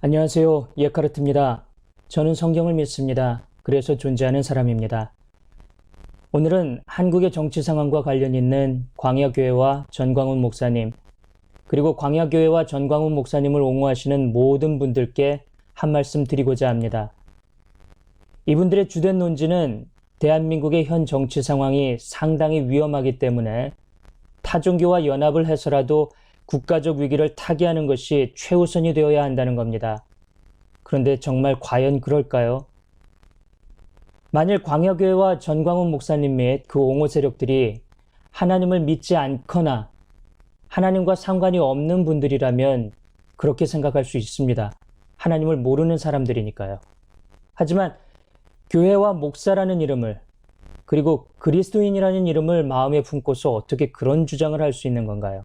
안녕하세요. 예카르트입니다. 저는 성경을 믿습니다. 그래서 존재하는 사람입니다. 오늘은 한국의 정치 상황과 관련 있는 광야교회와 전광훈 목사님, 그리고 광야교회와 전광훈 목사님을 옹호하시는 모든 분들께 한 말씀 드리고자 합니다. 이분들의 주된 논지는 대한민국의 현 정치 상황이 상당히 위험하기 때문에 타종교와 연합을 해서라도 국가적 위기를 타개하는 것이 최우선이 되어야 한다는 겁니다. 그런데 정말 과연 그럴까요? 만일 광야교회와 전광훈 목사님 및 그 옹호 세력들이 하나님을 믿지 않거나 하나님과 상관이 없는 분들이라면 그렇게 생각할 수 있습니다. 하나님을 모르는 사람들이니까요. 하지만 교회와 목사라는 이름을, 그리고 그리스도인이라는 이름을 마음에 품고서 어떻게 그런 주장을 할 수 있는 건가요?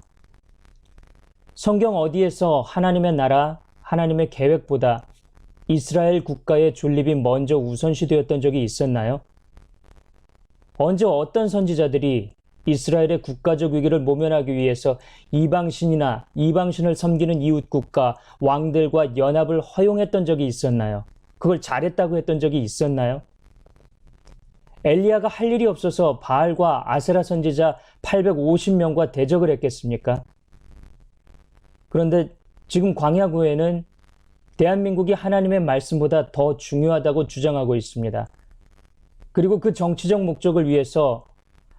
성경 어디에서 하나님의 나라, 하나님의 계획보다 이스라엘 국가의 존립이 먼저 우선시되었던 적이 있었나요? 언제 어떤 선지자들이 이스라엘의 국가적 위기를 모면하기 위해서 이방신이나 이방신을 섬기는 이웃 국가, 왕들과 연합을 허용했던 적이 있었나요? 그걸 잘했다고 했던 적이 있었나요? 엘리야가 할 일이 없어서 바알과 아세라 선지자 850명과 대적을 했겠습니까? 그런데 지금 광야교회는 대한민국이 하나님의 말씀보다 더 중요하다고 주장하고 있습니다. 그리고 그 정치적 목적을 위해서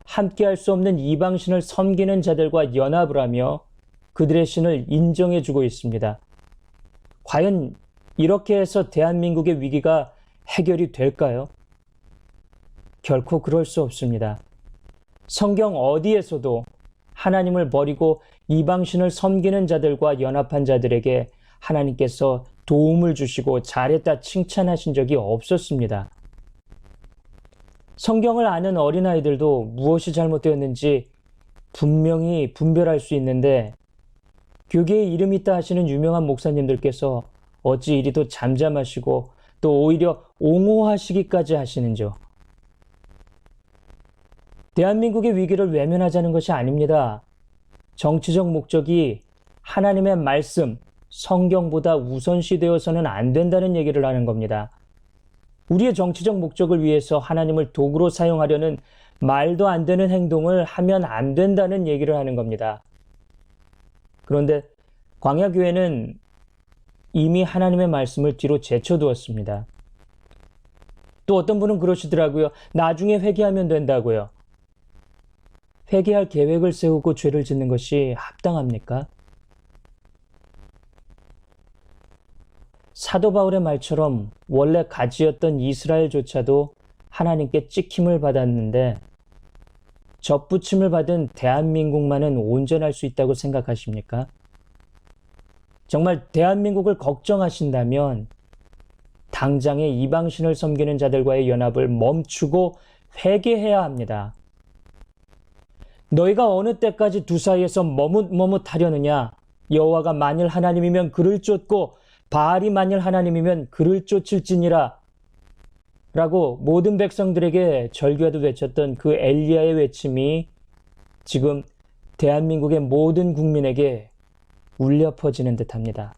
함께할 수 없는 이방신을 섬기는 자들과 연합을 하며 그들의 신을 인정해주고 있습니다. 과연 이렇게 해서 대한민국의 위기가 해결이 될까요? 결코 그럴 수 없습니다. 성경 어디에서도 하나님을 버리고 이방신을 섬기는 자들과 연합한 자들에게 하나님께서 도움을 주시고 잘했다 칭찬하신 적이 없었습니다. 성경을 아는 어린아이들도 무엇이 잘못되었는지 분명히 분별할 수 있는데 교계에 이름 있다 하시는 유명한 목사님들께서 어찌 이리도 잠잠하시고 또 오히려 옹호하시기까지 하시는지요. 대한민국의 위기를 외면하자는 것이 아닙니다. 정치적 목적이 하나님의 말씀, 성경보다 우선시되어서는 안 된다는 얘기를 하는 겁니다. 우리의 정치적 목적을 위해서 하나님을 도구로 사용하려는 말도 안 되는 행동을 하면 안 된다는 얘기를 하는 겁니다. 그런데 광야교회는 이미 하나님의 말씀을 뒤로 제쳐두었습니다. 또 어떤 분은 그러시더라고요. 나중에 회개하면 된다고요. 회개할 계획을 세우고 죄를 짓는 것이 합당합니까? 사도 바울의 말처럼 원래 가지였던 이스라엘조차도 하나님께 찍힘을 받았는데 접붙임을 받은 대한민국만은 온전할 수 있다고 생각하십니까? 정말 대한민국을 걱정하신다면 당장에 이방신을 섬기는 자들과의 연합을 멈추고 회개해야 합니다. 너희가 어느 때까지 두 사이에서 머뭇머뭇하려느냐? 여호와가 만일 하나님이면 그를 쫓고 바알이 만일 하나님이면 그를 쫓을지니라 라고 모든 백성들에게 절규하듯 외쳤던 그 엘리야의 외침이 지금 대한민국의 모든 국민에게 울려 퍼지는 듯합니다.